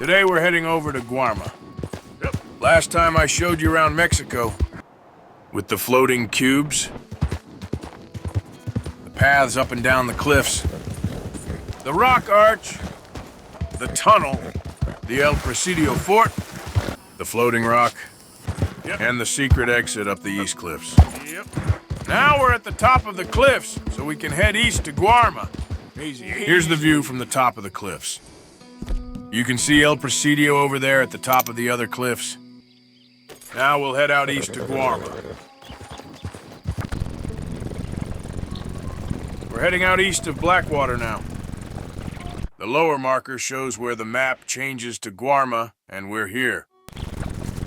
Today we're heading over to Guarma. Last time I showed you around Mexico with the floating cubes, the paths up and down the cliffs, the rock arch, the tunnel, the El Presidio fort, the floating rock, and the secret exit up the east cliffs. Now we're at the top of the cliffs, so we can head east to Guarma. Here's the view from the top of the cliffs. You can see El Presidio over there at the top of the other cliffs. Now we'll head out east to Guarma. We're heading out east of Blackwater now. The lower marker shows where the map changes to Guarma, and we're here.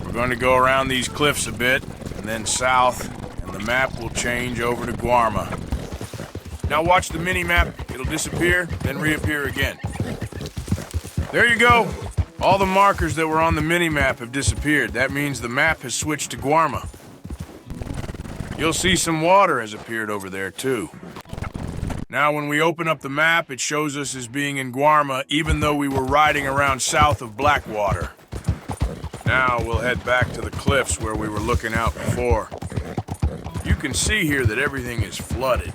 We're going to go around these cliffs a bit, and then south, and the map will change over to Guarma. Now watch the mini-map. It'll disappear, then reappear again. There you go. All the markers that were on the mini-map have disappeared. That means the map has switched to Guarma. You'll see some water has appeared over there, too. Now, when we open up the map, it shows us as being in Guarma, even though we were riding around south of Blackwater. Now, we'll head back to the cliffs where we were looking out before. You can see here that everything is flooded.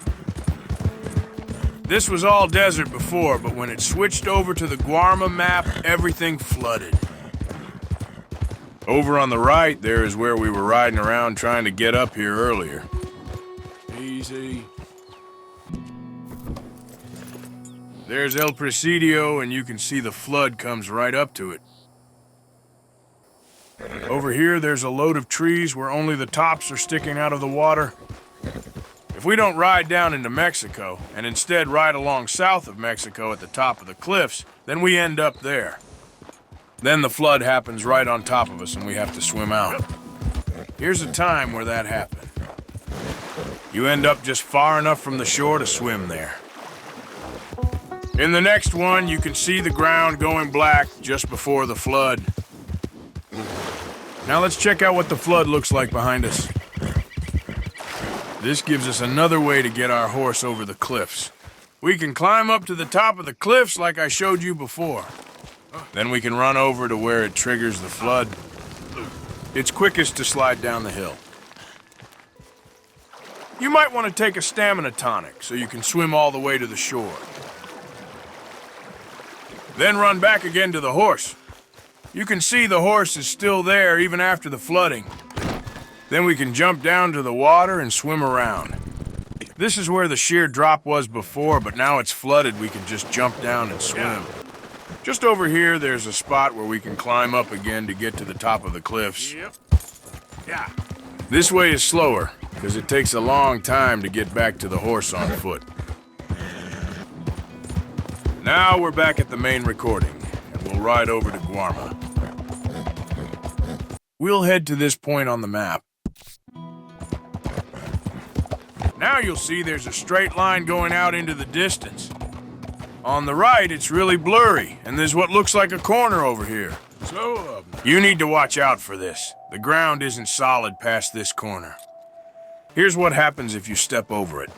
This was all desert before, but when it switched over to the Guarma map, everything flooded. Over on the right, there is where we were riding around trying to get up here earlier. Easy. There's El Presidio, and you can see the flood comes right up to it. Over here, there's a load of trees where only the tops are sticking out of the water. If we don't ride down into Mexico, and instead ride along south of Mexico at the top of the cliffs, then we end up there. Then the flood happens right on top of us and we have to swim out. Here's a time where that happened. You end up just far enough from the shore to swim there. In the next one, you can see the ground going black just before the flood. Now let's check out what the flood looks like behind us. This gives us another way to get our horse over the cliffs. We can climb up to the top of the cliffs like I showed you before. Then we can run over to where it triggers the flood. It's quickest to slide down the hill. You might want to take a stamina tonic so you can swim all the way to the shore. Then run back again to the horse. You can see the horse is still there even after the flooding. Then we can jump down to the water and swim around. This is where the sheer drop was before, but now it's flooded. We can just jump down and swim. Just over here, there's a spot where we can climb up again to get to the top of the cliffs. This way is slower, because it takes a long time to get back to the horse on foot. Now we're back at the main recording, and we'll ride over to Guarma. We'll head to this point on the map. Now you'll see there's a straight line going out into the distance. On the right, it's really blurry, and there's what looks like a corner over here. You need to watch out for this. The ground isn't solid past this corner. Here's what happens if you step over it.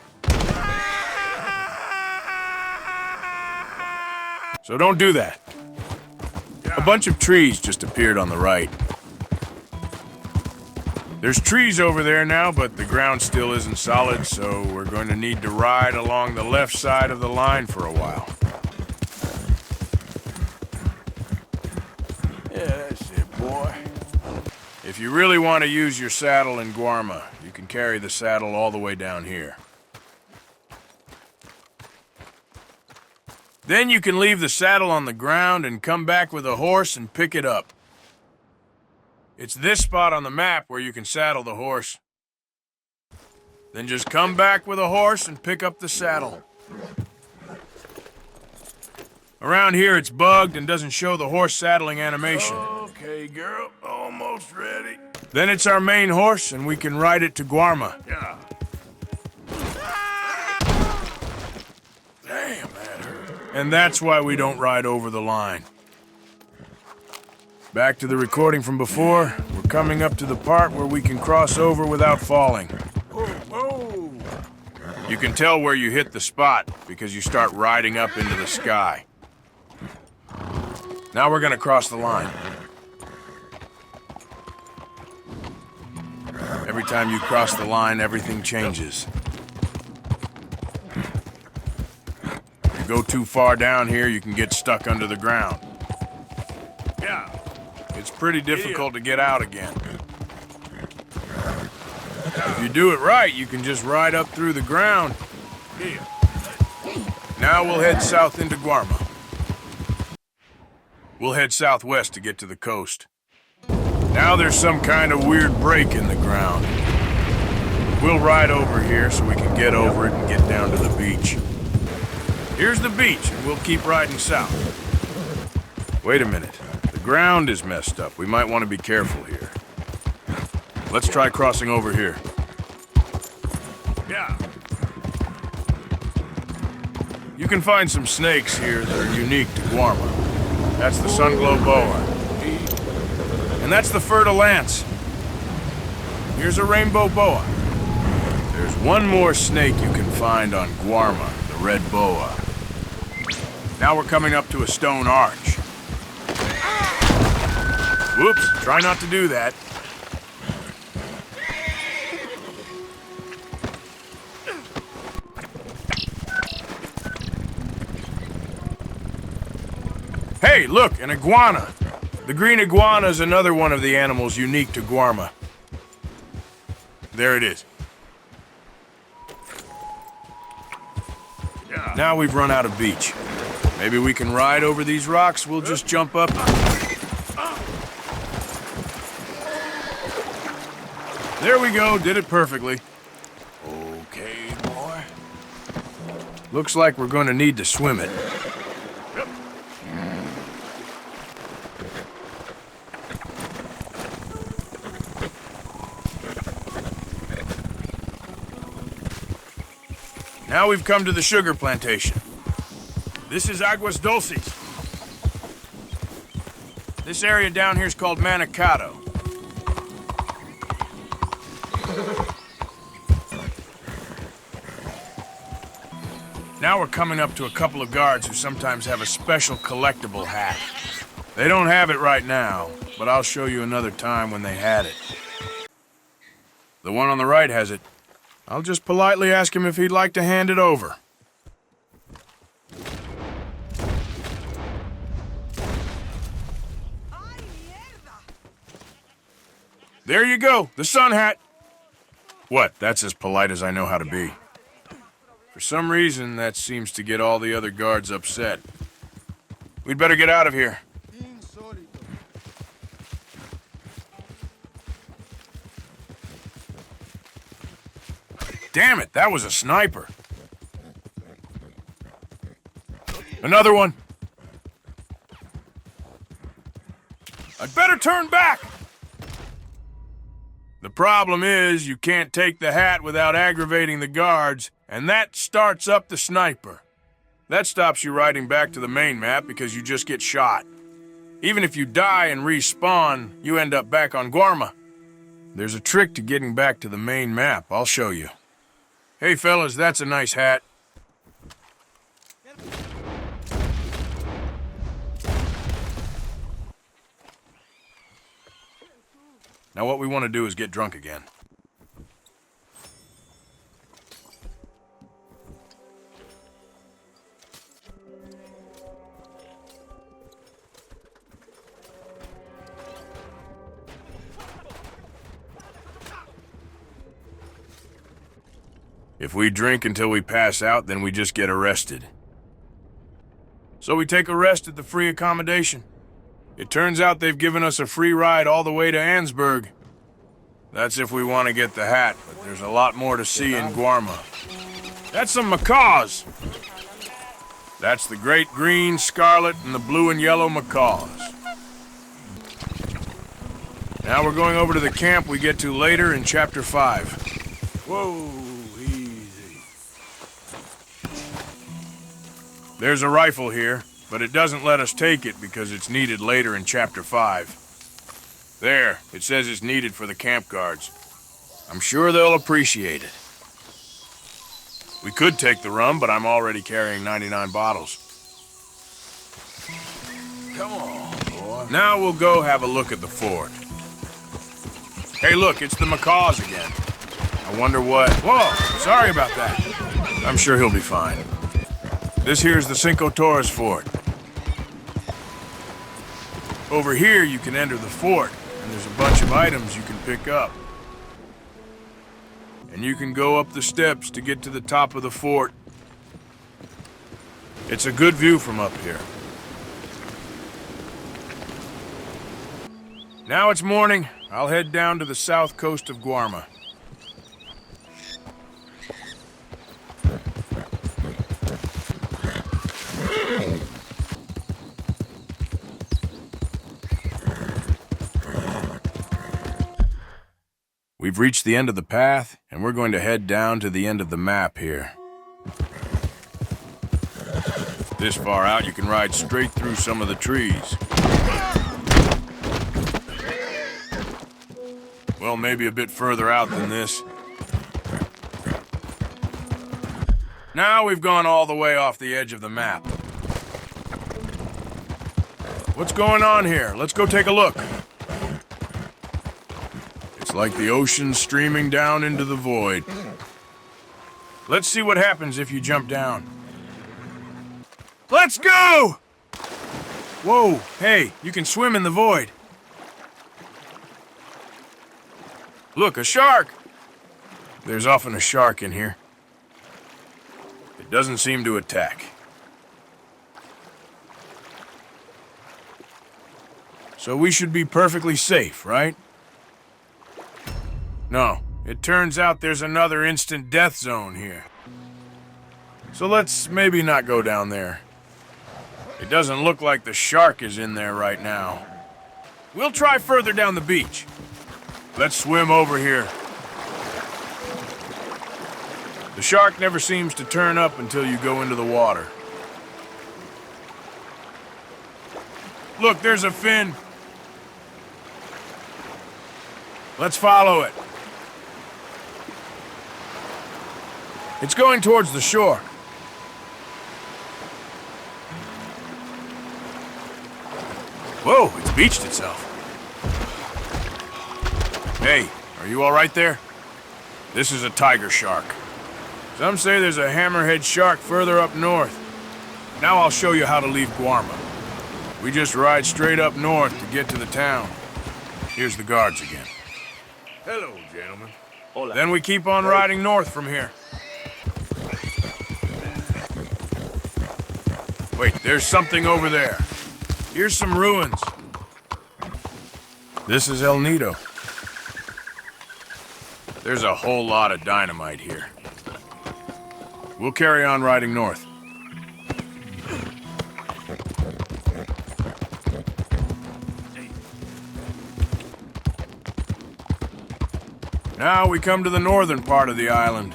So don't do that. A bunch of trees just appeared on the right. There's trees over there now, but the ground still isn't solid, so we're going to need to ride along the left side of the line for a while. Yeah, that's it, boy. If you really want to use your saddle in Guarma, you can carry the saddle all the way down here. Then you can leave the saddle on the ground and come back with a horse and pick it up. It's this spot on the map where you can saddle the horse. Then just come back with a horse and pick up the saddle. Around here it's bugged and doesn't show the horse saddling animation. Okay, girl, almost ready. Then it's our main horse and we can ride it to Guarma. Yeah. Damn, that hurt. And that's why we don't ride over the line. Back to the recording from before, we're coming up to the part where we can cross over without falling. Whoa. You can tell where you hit the spot because you start riding up into the sky. Now we're gonna cross the line. Every time you cross the line, everything changes. If you go too far down here, you can get stuck under the ground. Yeah, it's pretty difficult to get out again. If you do it right, you can just ride up through the ground. Now we'll head south into Guarma. We'll head southwest to get to the coast. Now there's some kind of weird break in the ground. We'll ride over here so we can get over it and get down to the beach. Here's the beach, and we'll keep riding south. Wait a minute. The ground is messed up. We might want to be careful here. Let's try crossing over here. Yeah. You can find some snakes here that are unique to Guarma. That's the sunglow boa. And that's the fer-de-lance. Here's a rainbow boa. There's one more snake you can find on Guarma, the red boa. Now we're coming up to a stone arch. Whoops, try not to do that. Hey, look, an iguana. The green iguana is another one of the animals unique to Guarma. There it is. Now we've run out of beach. Maybe we can ride over these rocks. We'll just jump up. There we go. Did it perfectly. Okay, boy. Looks like we're going to need to swim it. Now we've come to the sugar plantation. This is Aguas Dulces. This area down here is called Manikato. Now we're coming up to a couple of guards who sometimes have a special collectible hat. They don't have it right now, but I'll show you another time when they had it. The one on the right has it. I'll just politely ask him if he'd like to hand it over. There you go, the sun hat. What, that's as polite as I know how to be. For some reason, that seems to get all the other guards upset. We'd better get out of here. Damn it, that was a sniper. Another one. I'd better turn back. The problem is you can't take the hat without aggravating the guards, and that starts up the sniper. That stops you riding back to the main map because you just get shot. Even if you die and respawn, you end up back on Guarma. There's a trick to getting back to the main map. I'll show you. Hey, fellas, that's a nice hat. Now what we want to do is get drunk again. If we drink until we pass out, then we just get arrested. So we take a rest at the free accommodation. It turns out they've given us a free ride all the way to Ansburg. That's if we want to get the hat, but there's a lot more to see in Guarma. That's some macaws. That's the great green, scarlet, and the blue and yellow macaws. Now we're going over to the camp we get to later in Chapter 5. Whoa, easy. There's a rifle here, but it doesn't let us take it because it's needed later in Chapter 5. There, it says it's needed for the camp guards. I'm sure they'll appreciate it. We could take the rum, but I'm already carrying 99 bottles. Come on, boy. Now we'll go have a look at the fort. Hey, look, it's the macaws again. I wonder what... Whoa, sorry about that. I'm sure he'll be fine. This here's the Cinco Torres fort. Over here, you can enter the fort, and there's a bunch of items you can pick up. And you can go up the steps to get to the top of the fort. It's a good view from up here. Now it's morning. I'll head down to the south coast of Guarma. We've reached the end of the path, and we're going to head down to the end of the map here. This far out, you can ride straight through some of the trees. Well, maybe a bit further out than this. Now we've gone all the way off the edge of the map. What's going on here? Let's go take a look. It's like the ocean streaming down into the void. Let's see what happens if you jump down. Let's go! Whoa, hey, you can swim in the void. Look, a shark! There's often a shark in here. It doesn't seem to attack. So we should be perfectly safe, right? No, it turns out there's another instant death zone here. So let's maybe not go down there. It doesn't look like the shark is in there right now. We'll try further down the beach. Let's swim over here. The shark never seems to turn up until you go into the water. Look, there's a fin. Let's follow it. It's going towards the shore. Whoa, it's beached itself. Hey, are you all right there? This is a tiger shark. Some say there's a hammerhead shark further up north. Now I'll show you how to leave Guarma. We just ride straight up north to get to the town. Here's the guards again. Hello, gentlemen. Hola. Then we keep on riding north from here. Wait, there's something over there. Here's some ruins. This is El Nido. There's a whole lot of dynamite here. We'll carry on riding north. Now we come to the northern part of the island.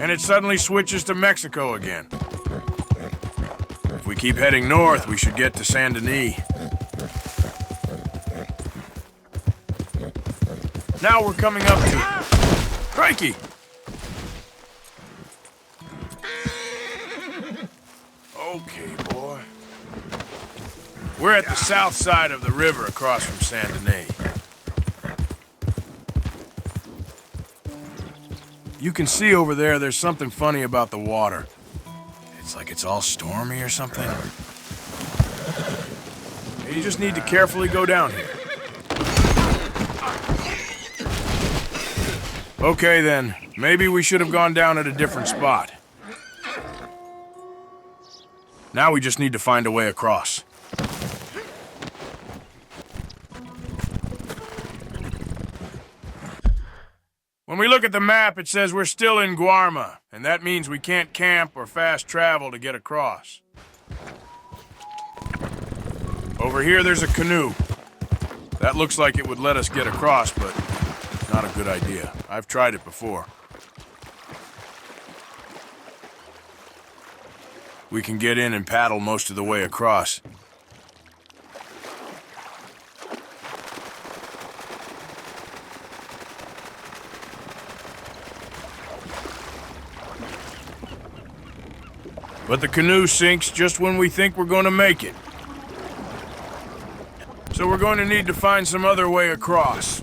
And it suddenly switches to Mexico again. If we keep heading north, we should get to San Denis. Now we're coming up to... Crikey! Okay, boy. We're at the south side of the river across from San Denis. You can see over there, there's something funny about the water. It's like it's all stormy or something. You just need to carefully go down here. Okay then, maybe we should have gone down at a different spot. Now we just need to find a way across. When we look at the map, it says we're still in Guarma, and that means we can't camp or fast travel to get across. Over here, there's a canoe. That looks like it would let us get across, but not a good idea. I've tried it before. We can get in and paddle most of the way across. But the canoe sinks just when we think we're going to make it. So we're going to need to find some other way across.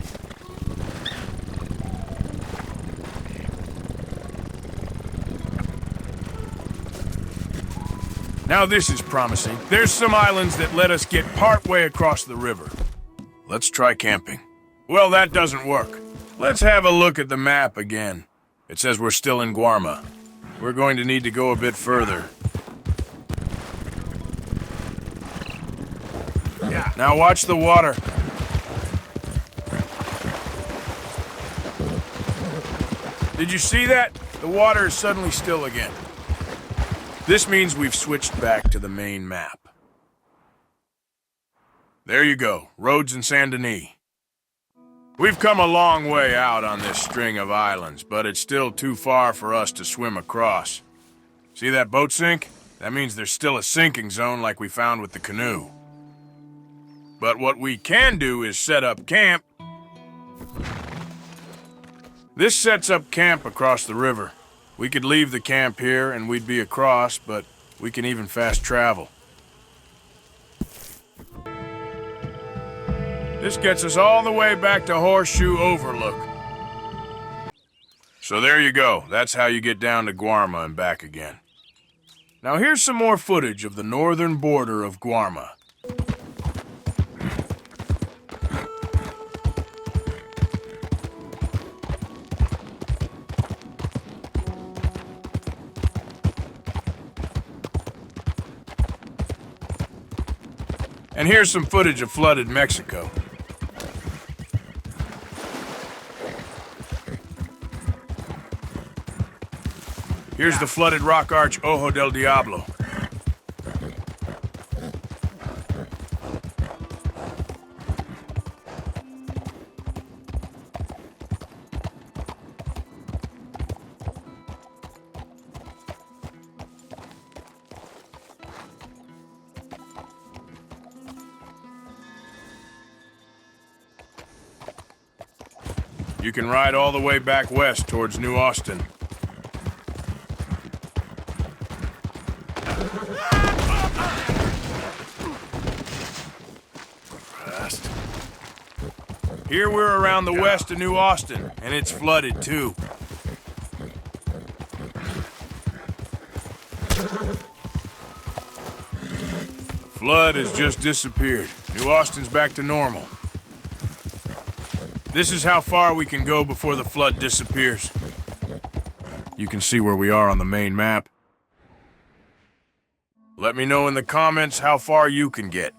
Now this is promising. There's some islands that let us get part way across the river. Let's try camping. Well, that doesn't work. Let's have a look at the map again. It says we're still in Guarma. We're going to need to go a bit further. Yeah. Now watch the water. Did you see that? The water is suddenly still again. This means we've switched back to the main map. There you go, roads in Saint Denis. We've come a long way out on this string of islands, but it's still too far for us to swim across. See that boat sink? That means there's still a sinking zone like we found with the canoe. But what we can do is set up camp. This sets up camp across the river. We could leave the camp here and we'd be across, but we can even fast travel. This gets us all the way back to Horseshoe Overlook. So there you go. That's how you get down to Guarma and back again. Now here's some more footage of the northern border of Guarma. And here's some footage of flooded Mexico. Here's the flooded rock arch Ojo del Diablo. You can ride all the way back west towards New Austin. Here we're around the west of New Austin, and it's flooded too. The flood has just disappeared. New Austin's back to normal. This is how far we can go before the flood disappears. You can see where we are on the main map. Let me know in the comments how far you can get.